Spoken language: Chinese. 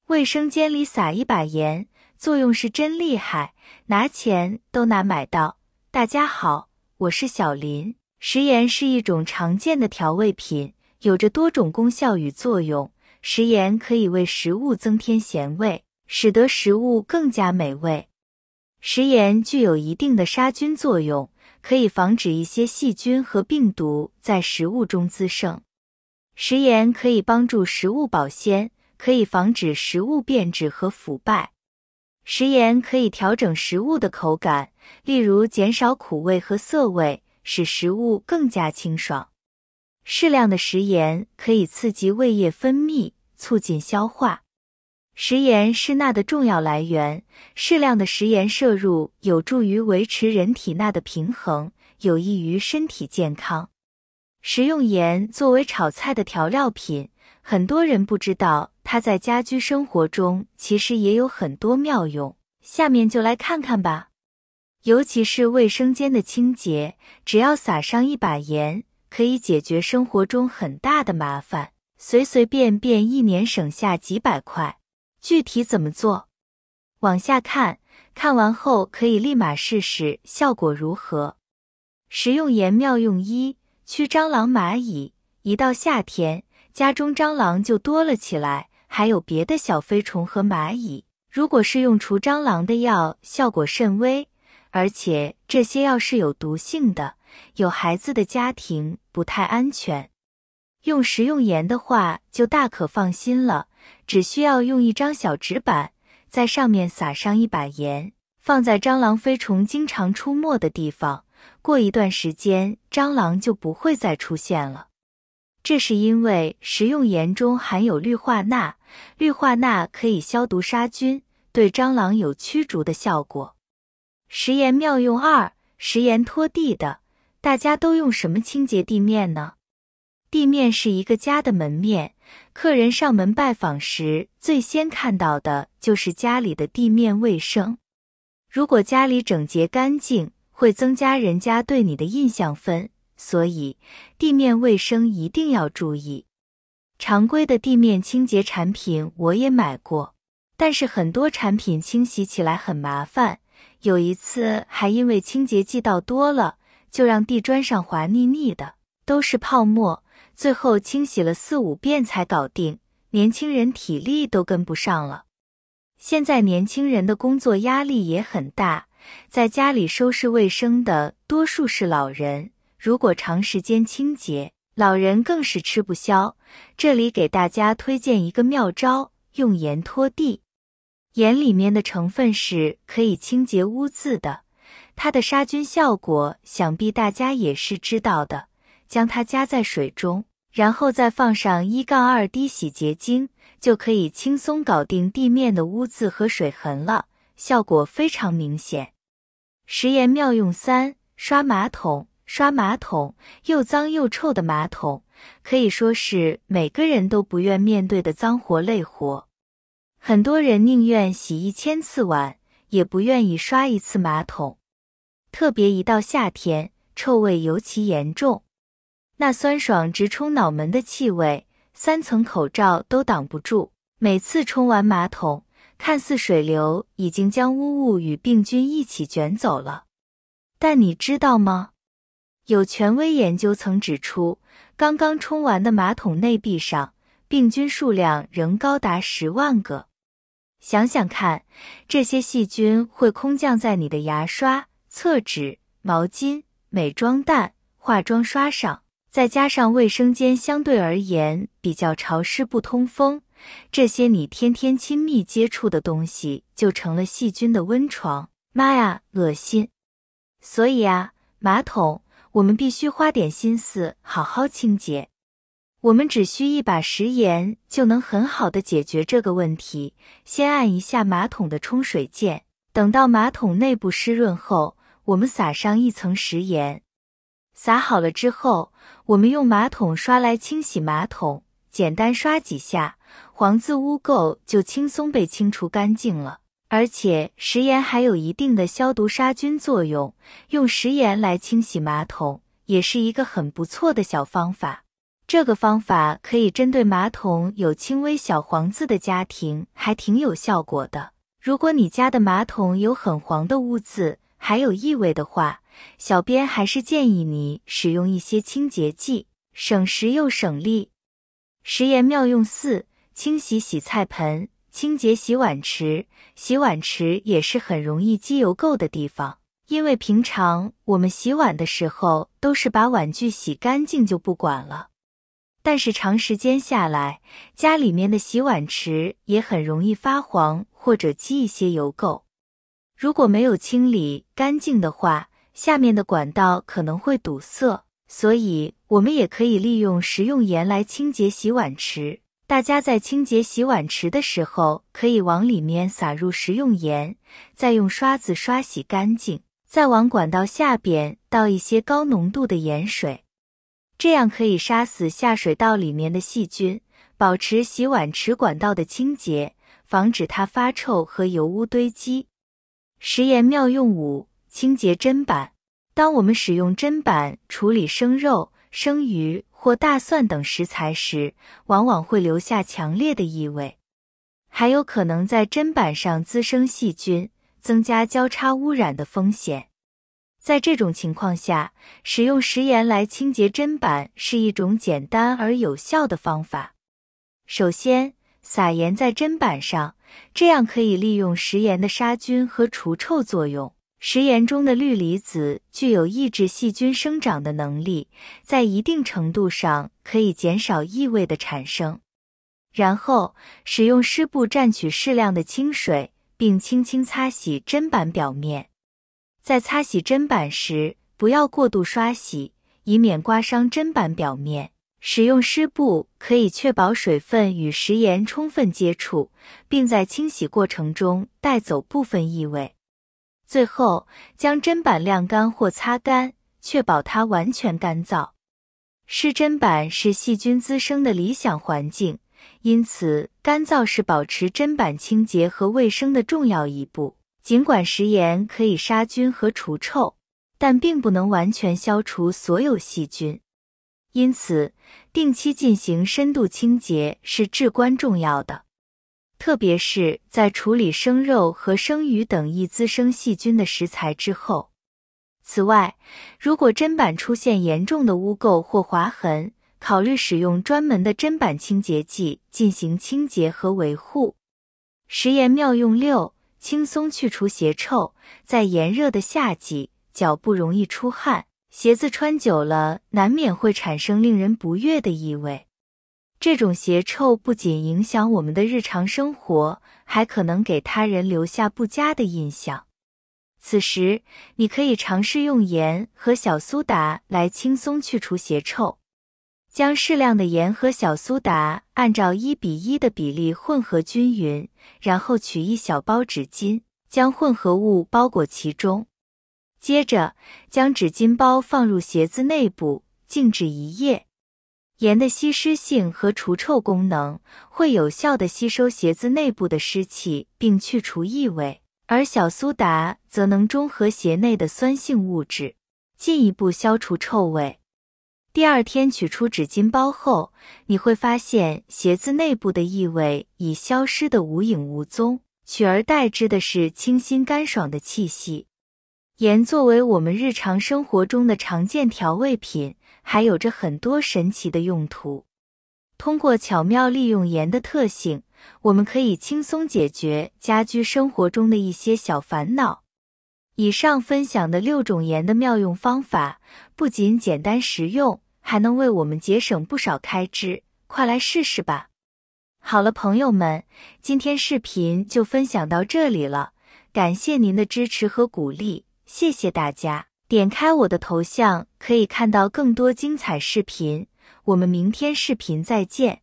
卫生间里撒一把盐，作用是真厉害，拿钱都难买到。大家好，我是小林。食盐是一种常见的调味品，有着多种功效与作用。食盐可以为食物增添咸味，使得食物更加美味。食盐具有一定的杀菌作用，可以防止一些细菌和病毒在食物中滋生。食盐可以帮助食物保鲜，可以防止食物变质和腐败。食盐可以调整食物的口感，例如减少苦味和涩味，使食物更加清爽。适量的食盐可以刺激胃液分泌，促进消化。食盐是钠的重要来源，适量的食盐摄入有助于维持人体钠的平衡，有益于身体健康。食用盐作为炒菜的调料品，很多人不知道它在家居生活中其实也有很多妙用，下面就来看看吧。尤其是卫生间的清洁，只要撒上一把盐，可以解决生活中很大的麻烦，随随便便一年省下几百块。具体怎么做？往下看，看完后可以立马试试效果如何。食用盐妙用1：驱蟑螂蚂蚁。一到夏天，家中蟑螂就多了起来，还有别的小飞虫和蚂蚁。如果是用除蟑螂的药，效果甚微，而且这些药是有毒性的，有孩子的家庭不太安全。用食用盐的话就大可放心了，只需要用一张小纸板，在上面撒上一把盐，放在蟑螂飞虫经常出没的地方，过一段时间蟑螂就不会再出现了。这是因为食用盐中含有氯化钠，氯化钠可以消毒杀菌，对蟑螂有驱逐的效果。食盐妙用2：食盐拖地的。大家都用什么清洁地面呢？地面是一个家的门面，客人上门拜访时，最先看到的就是家里的地面卫生。如果家里整洁干净，会增加人家对你的印象分，所以地面卫生一定要注意。常规的地面清洁产品我也买过，但是很多产品清洗起来很麻烦，有一次还因为清洁剂倒多了，就让地砖上滑腻腻的，都是泡沫，最后清洗了4-5遍才搞定，年轻人体力都跟不上了。现在年轻人的工作压力也很大，在家里收拾卫生的多数是老人，如果长时间清洁，老人更是吃不消。这里给大家推荐一个妙招，用盐拖地。盐里面的成分是可以清洁污渍的，它的杀菌效果想必大家也是知道的。将它加在水中，然后再放上1-2滴洗洁精，就可以轻松搞定地面的污渍和水痕了，效果非常明显。食盐妙用3：刷马桶。刷马桶，又脏又臭的马桶，可以说是每个人都不愿面对的脏活累活。很多人宁愿洗1000次碗，也不愿意刷一次马桶。特别一到夏天，臭味尤其严重。那酸爽直冲脑门的气味，3层口罩都挡不住。每次冲完马桶，看似水流已经将污物与病菌一起卷走了。但你知道吗？有权威研究曾指出，刚刚冲完的马桶内壁上，病菌数量仍高达10万个。想想看，这些细菌会空降在你的牙刷、厕纸、毛巾、美妆蛋、化妆刷上。再加上卫生间相对而言比较潮湿不通风，这些你天天亲密接触的东西就成了细菌的温床。妈呀，恶心！所以啊，马桶我们必须花点心思好好清洁。我们只需一把食盐就能很好的解决这个问题。先按一下马桶的冲水键，等到马桶内部湿润后，我们撒上一层食盐。撒好了之后，我们用马桶刷来清洗马桶，简单刷几下，黄渍污垢就轻松被清除干净了。而且食盐还有一定的消毒杀菌作用，用食盐来清洗马桶也是一个很不错的小方法。这个方法可以针对马桶有轻微小黄渍的家庭，还挺有效果的。如果你家的马桶有很黄的污渍，还有异味的话，小编还是建议你使用一些清洁剂，省时又省力。食盐妙用4：清洗洗菜盆，清洁洗碗池。洗碗池也是很容易积油垢的地方，因为平常我们洗碗的时候都是把碗具洗干净就不管了。但是长时间下来，家里面的洗碗池也很容易发黄或者积一些油垢。如果没有清理干净的话，下面的管道可能会堵塞，所以我们也可以利用食用盐来清洁洗碗池。大家在清洁洗碗池的时候，可以往里面撒入食用盐，再用刷子刷洗干净，再往管道下边倒一些高浓度的盐水。这样可以杀死下水道里面的细菌，保持洗碗池管道的清洁，防止它发臭和油污堆积。食盐妙用5：清洁砧板。当我们使用砧板处理生肉、生鱼或大蒜等食材时，往往会留下强烈的异味，还有可能在砧板上滋生细菌，增加交叉污染的风险。在这种情况下，使用食盐来清洁砧板是一种简单而有效的方法。首先，撒盐在砧板上，这样可以利用食盐的杀菌和除臭作用。食盐中的氯离子具有抑制细菌生长的能力，在一定程度上可以减少异味的产生。然后，使用湿布蘸取适量的清水，并轻轻擦洗砧板表面。在擦洗砧板时，不要过度刷洗，以免刮伤砧板表面。使用湿布可以确保水分与食盐充分接触，并在清洗过程中带走部分异味。最后，将砧板晾干或擦干，确保它完全干燥。湿砧板是细菌滋生的理想环境，因此干燥是保持砧板清洁和卫生的重要一步。尽管食盐可以杀菌和除臭，但并不能完全消除所有细菌。因此，定期进行深度清洁是至关重要的，特别是在处理生肉和生鱼等易滋生细菌的食材之后。此外，如果砧板出现严重的污垢或划痕，考虑使用专门的砧板清洁剂进行清洁和维护。食盐妙用6：轻松去除鞋臭。在炎热的夏季，脚部容易出汗，鞋子穿久了难免会产生令人不悦的异味。这种鞋臭不仅影响我们的日常生活，还可能给他人留下不佳的印象。此时，你可以尝试用盐和小苏打来轻松去除鞋臭。将适量的盐和小苏打按照1:1的比例混合均匀，然后取一小包纸巾，将混合物包裹其中。接着，将纸巾包放入鞋子内部，静置1夜。盐的吸湿性和除臭功能会有效地吸收鞋子内部的湿气并去除异味，而小苏打则能中和鞋内的酸性物质，进一步消除臭味。第二天取出纸巾包后，你会发现鞋子内部的异味已消失得无影无踪，取而代之的是清新干爽的气息。盐作为我们日常生活中的常见调味品，还有着很多神奇的用途。通过巧妙利用盐的特性，我们可以轻松解决家居生活中的一些小烦恼。以上分享的6种盐的妙用方法，不仅简单实用，还能为我们节省不少开支，快来试试吧。好了，朋友们，今天视频就分享到这里了，感谢您的支持和鼓励，谢谢大家。点开我的头像可以看到更多精彩视频，我们明天视频再见。